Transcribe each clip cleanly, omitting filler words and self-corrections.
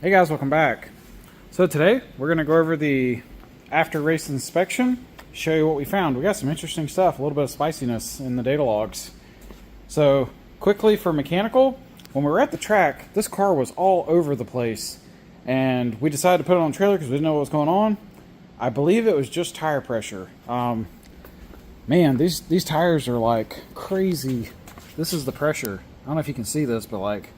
Hey guys, welcome back. So today we're going to go over the after race inspection, show you what we found. We got some interesting stuff, a little bit of spiciness in the data logs. So quickly for mechanical, when we were at the track, this car was all over the place and we decided to put it on the trailer because we didn't know what was going on. I believe it was just tire pressure. Man, these tires are like crazy. This is the pressure. I don't know if you can see this, but like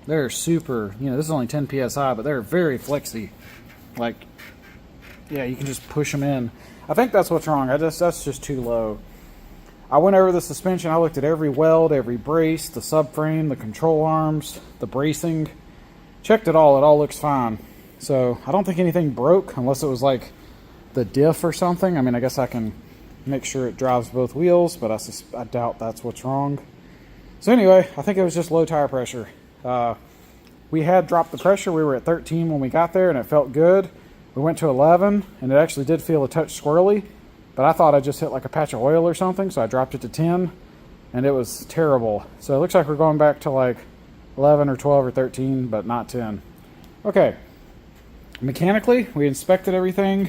they're super, this is only 10 psi, but they're very flexy. Like, yeah, you can just push them in. I think that's what's wrong. That's just too low. I went over the suspension. I looked at every weld, every brace, the subframe, the control arms, the bracing. Checked it all. It all looks fine. So I don't think anything broke unless it was like the diff or something. I mean, I guess I can make sure it drives both wheels, but I doubt that's what's wrong. So anyway, I think it was just low tire pressure. We had dropped the pressure. We were at 13 when we got there and it felt good. We went to 11 and it actually did feel a touch squirrely, but I thought I just hit like a patch of oil or something, so I dropped it to 10 and it was terrible. So it looks like we're going back to like 11 or 12 or 13, but not 10. Okay, mechanically we inspected everything.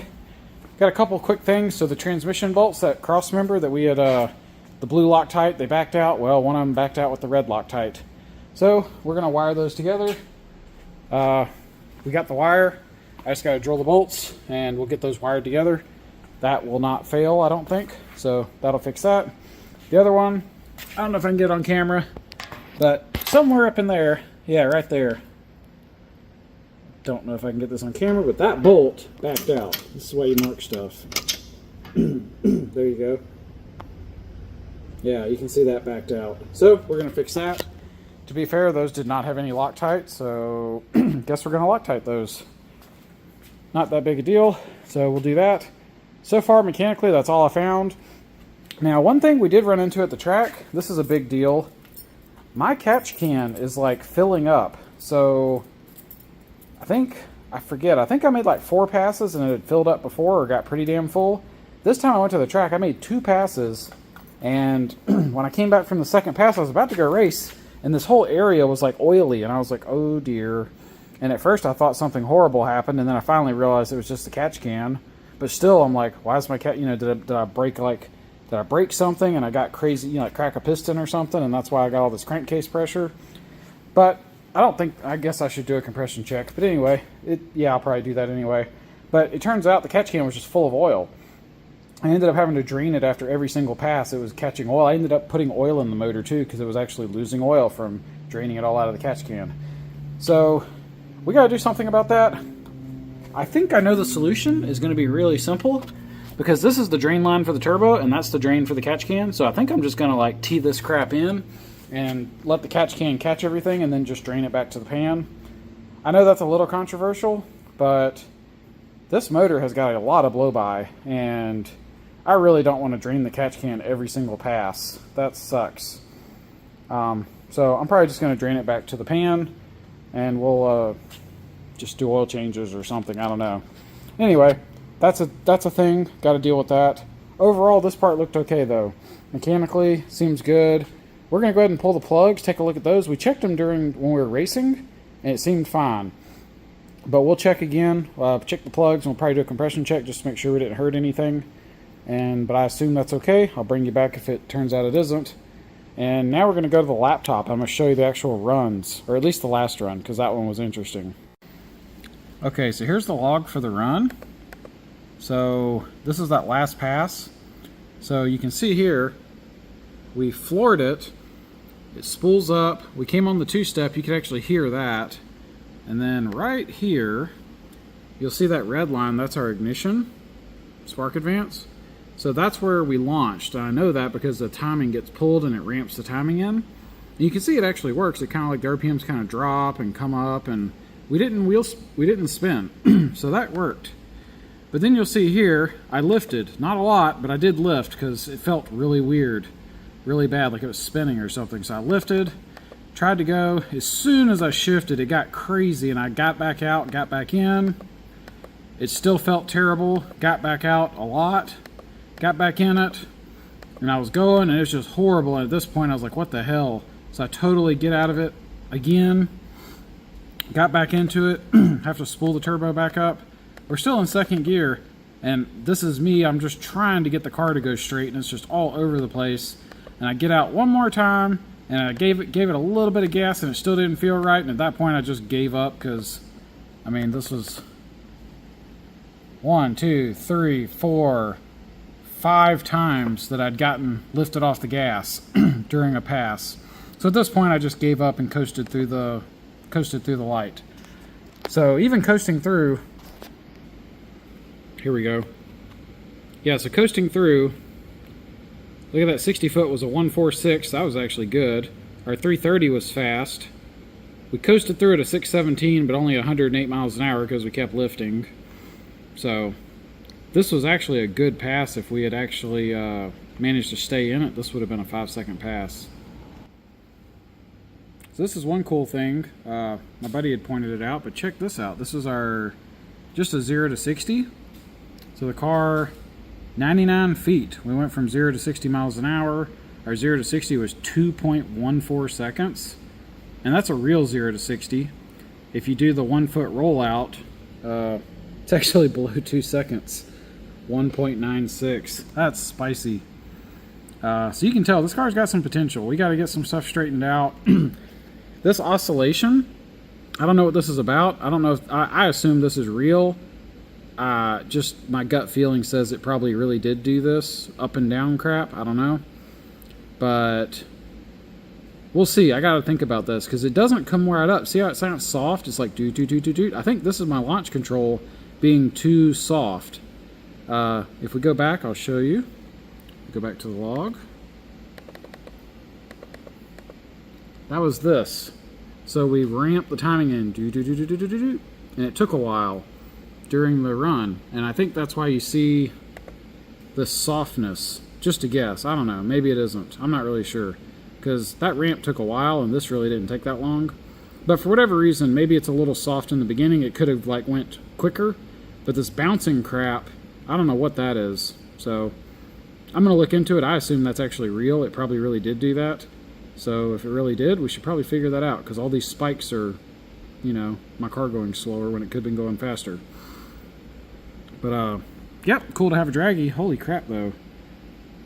Got a couple quick things. So the transmission bolts, that cross member that we had, the blue Loctite, they backed out. Well, one of them backed out with the red Loctite. So we're going to wire those together. We got the wire. I just got to drill the bolts and we'll get those wired together. That will not fail, I don't think. So that'll fix that. The other one, I don't know if I can get it on camera, but somewhere up in there, yeah, right there. Don't know if I can get this on camera, but that bolt backed out. This is why you mark stuff. There you go. Yeah, you can see that backed out. So we're going to fix that. To be fair, those did not have any Loctite, so guess we're going to Loctite those. Not that big a deal, so we'll do that. So far, mechanically, that's all I found. Now, one thing we did run into at the track, this is a big deal. My catch can is like filling up. So I think I made like 4 passes and it had filled up before or got pretty damn full. This time I went to the track, I made 2 passes, and when I came back from the second pass, I was about to go race. And this whole area was like oily, and I was like, oh dear. And at first I thought something horrible happened, and then I finally realized it was just the catch can. But still, I'm like, why is my cat, did I break something and I got crazy, like crack a piston or something, and that's why I got all this crankcase pressure. But I guess I should do a compression check. But anyway, I'll probably do that anyway. But it turns out the catch can was just full of oil. I ended up having to drain it after every single pass. It was catching oil. I ended up putting oil in the motor too because it was actually losing oil from draining it all out of the catch can. So we got to do something about that. I think I know the solution is going to be really simple because this is the drain line for the turbo and that's the drain for the catch can. So I think I'm just going to like tee this crap in and let the catch can catch everything and then just drain it back to the pan. I know that's a little controversial, but this motor has got a lot of blow-by and I really don't want to drain the catch can every single pass. That sucks. So I'm probably just going to drain it back to the pan, and we'll just do oil changes or something. I don't know. Anyway, that's a thing. Got to deal with that. Overall, this part looked okay though. Mechanically, seems good. We're going to go ahead and pull the plugs. Take a look at those. We checked them when we were racing, and it seemed fine. But we'll check again. Check the plugs, and we'll probably do a compression check just to make sure we didn't hurt anything. But I assume that's okay. I'll bring you back if it turns out it isn't. And now we're going to go to the laptop. I'm going to show you the actual runs, or at least the last run, because that one was interesting. Okay, so here's the log for the run. So this is that last pass. So you can see here, we floored it. It spools up. We came on the 2-step. You can actually hear that. And then right here, you'll see that red line. That's our ignition, spark advance. So that's where we launched. I know that because the timing gets pulled and it ramps the timing in. And you can see it actually works. It kind of like the RPMs kind of drop and come up, and we didn't spin. So that worked. But then you'll see here, I lifted. Not a lot, but I did lift because it felt really weird, really bad, like it was spinning or something. So I lifted, tried to go. As soon as I shifted, it got crazy, and I got back out, got back in. It still felt terrible. Got back out a lot. Got back in it, and I was going, and it was just horrible. And at this point, I was like, what the hell? So I totally get out of it again. Got back into it, have to spool the turbo back up. We're still in second gear, and this is me. I'm just trying to get the car to go straight, and it's just all over the place. And I get out one more time, and I gave it a little bit of gas, and it still didn't feel right. And at that point, I just gave up because, I mean, this was 1, 2, 3, 4, 5 times that I'd gotten lifted off the gas during a pass. So at this point, I just gave up and coasted through the light. So even coasting through, here we go. Yeah, so coasting through, look at that 60 foot was a 146. That was actually good. Our 330 was fast. We coasted through at a 617, but only 108 miles an hour because we kept lifting. So this was actually a good pass. If we had actually managed to stay in it, this would have been a 5-second pass. So this is one cool thing. My buddy had pointed it out, but check this out. This is our just a 0 to 60. So the car, 99 feet. We went from 0 to 60 miles an hour. Our 0 to 60 was 2.14 seconds. And that's a real 0 to 60. If you do the 1 foot rollout, it's actually below 2 seconds. 1.96. That's spicy. So you can tell this car's got some potential. We got to get some stuff straightened out. This oscillation, I don't know what this is about. I don't know if I assume this is real. Just my gut feeling says it probably really did do this up and down crap. I don't know, but we'll see. I got to think about this because it doesn't come right up. See how it sounds soft? It's like do do do do do. I think this is my launch control being too soft. If we go back, I'll show you. Go back to the log. That was this. So we ramped the timing in, do do do do do do do do, and it took a while during the run, and I think that's why you see this softness. Just a guess. I don't know. Maybe it isn't. I'm not really sure because that ramp took a while, and this really didn't take that long. But for whatever reason, maybe it's a little soft in the beginning. It could have like went quicker, but this bouncing crap, I don't know what that is. So I'm gonna look into it. I assume that's actually real. It probably really did do that. So if it really did, we should probably figure that out because all these spikes are, you know, my car going slower when it could have been going faster. But, yep, cool to have a draggy. Holy crap, though.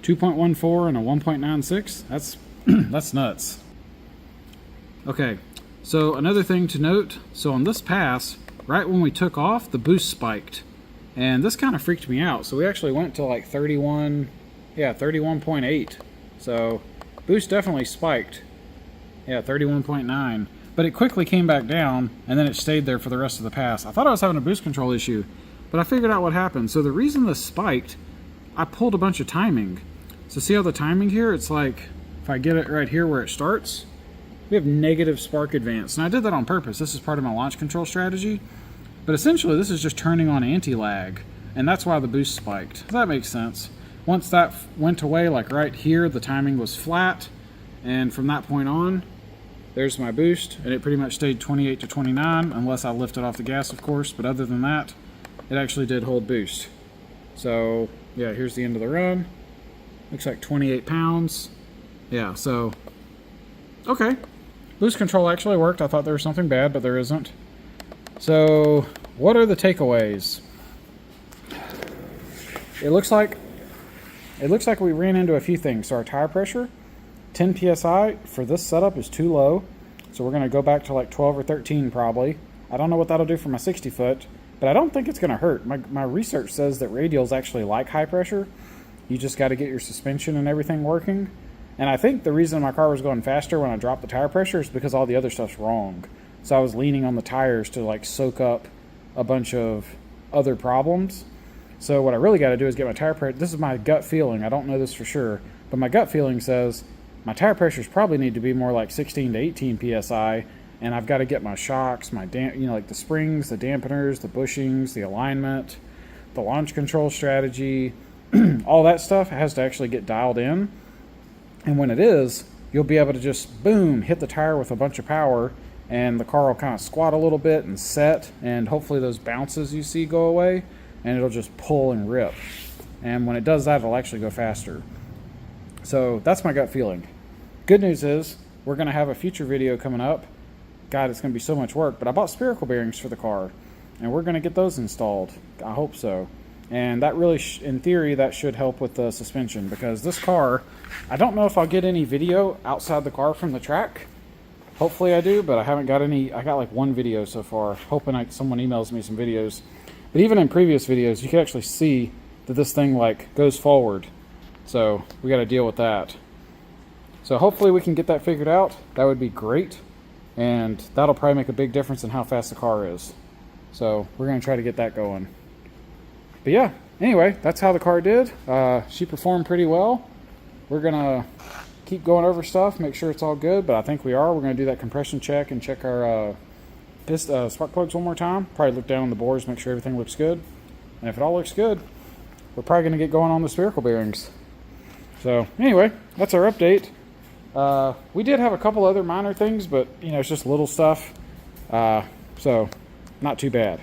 2.14 and a 1.96? That's, that's nuts. Okay, so another thing to note. So on this pass, right when we took off, the boost spiked. And this kind of freaked me out. So we actually went to like 31.8. So boost definitely spiked. Yeah, 31.9. But it quickly came back down, and then it stayed there for the rest of the pass. I thought I was having a boost control issue, but I figured out what happened. So the reason this spiked, I pulled a bunch of timing. So see how the timing here, it's like, if I get it right here where it starts, we have negative spark advance. And I did that on purpose. This is part of my launch control strategy. But essentially, this is just turning on anti-lag, and that's why the boost spiked. Does that make sense? Once that went away, like right here, the timing was flat, and from that point on, there's my boost, and it pretty much stayed 28 to 29, unless I lifted off the gas, of course, but other than that, it actually did hold boost. So, yeah, here's the end of the run. Looks like 28 pounds. Yeah, so, okay. Boost control actually worked. I thought there was something bad, but there isn't. So, what are the takeaways? It looks like we ran into a few things. So our tire pressure, 10 PSI for this setup is too low. So we're going to go back to like 12 or 13 probably. I don't know what that'll do for my 60 foot, but I don't think it's going to hurt. My research says that radials actually like high pressure. You just got to get your suspension and everything working. And I think the reason my car was going faster when I dropped the tire pressure is because all the other stuff's wrong. So I was leaning on the tires to like soak up a bunch of other problems. So what I really got to do is get my tire pressure. This is my gut feeling. I don't know this for sure, but my gut feeling says my tire pressures probably need to be more like 16 to 18 psi, and I've got to get my shocks, my like the springs, the dampeners, the bushings, the alignment, the launch control strategy, all that stuff has to actually get dialed in. And when it is, you'll be able to just boom hit the tire with a bunch of power, and the car will kind of squat a little bit and set, and hopefully those bounces you see go away. And it'll just pull and rip. And when it does that, it'll actually go faster. So that's my gut feeling. Good news is we're going to have a future video coming up God, it's going to be so much work. But I bought spherical bearings for the car, and we're going to get those installed. I hope so. And that really, in theory, that should help with the suspension, because this car, I don't know if I'll get any video outside the car from the track. Hopefully I do, but I haven't got any. I got like one video so far, hoping someone emails me some videos. But even in previous videos, you can actually see that this thing like goes forward. So we got to deal with that. So hopefully we can get that figured out. That would be great. And that'll probably make a big difference in how fast the car is. So we're going to try to get that going. But yeah, anyway, that's how the car did. She performed pretty well. We're going to keep going over stuff, make sure it's all good, but I think we are. We're going to do that compression check and check our spark plugs one more time. Probably look down on the boards, make sure everything looks good. And if it all looks good, we're probably going to get going on the spherical bearings. So anyway, that's our update. We did have a couple other minor things, but you know, it's just little stuff. So not too bad.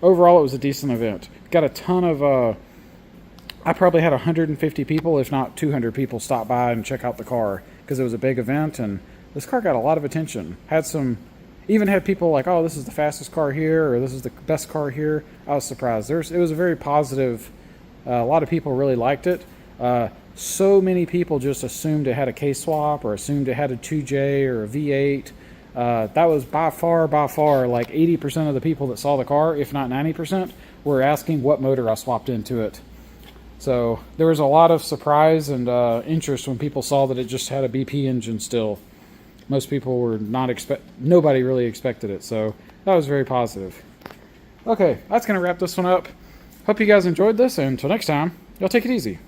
Overall, it was a decent event. Got a ton of, I probably had 150 people, if not 200 people stop by and check out the car, because it was a big event, and this car got a lot of attention. Even had people like, oh, this is the fastest car here, or this is the best car here. I was surprised. It was a very positive, a lot of people really liked it. So many people just assumed it had a K-swap, or assumed it had a 2J or a V8. That was by far, like 80% of the people that saw the car, if not 90%, were asking what motor I swapped into it. So there was a lot of surprise and interest when people saw that it just had a BP engine still. Most people were nobody really expected it, so that was very positive. Okay, that's going to wrap this one up. Hope you guys enjoyed this, and until next time, y'all take it easy.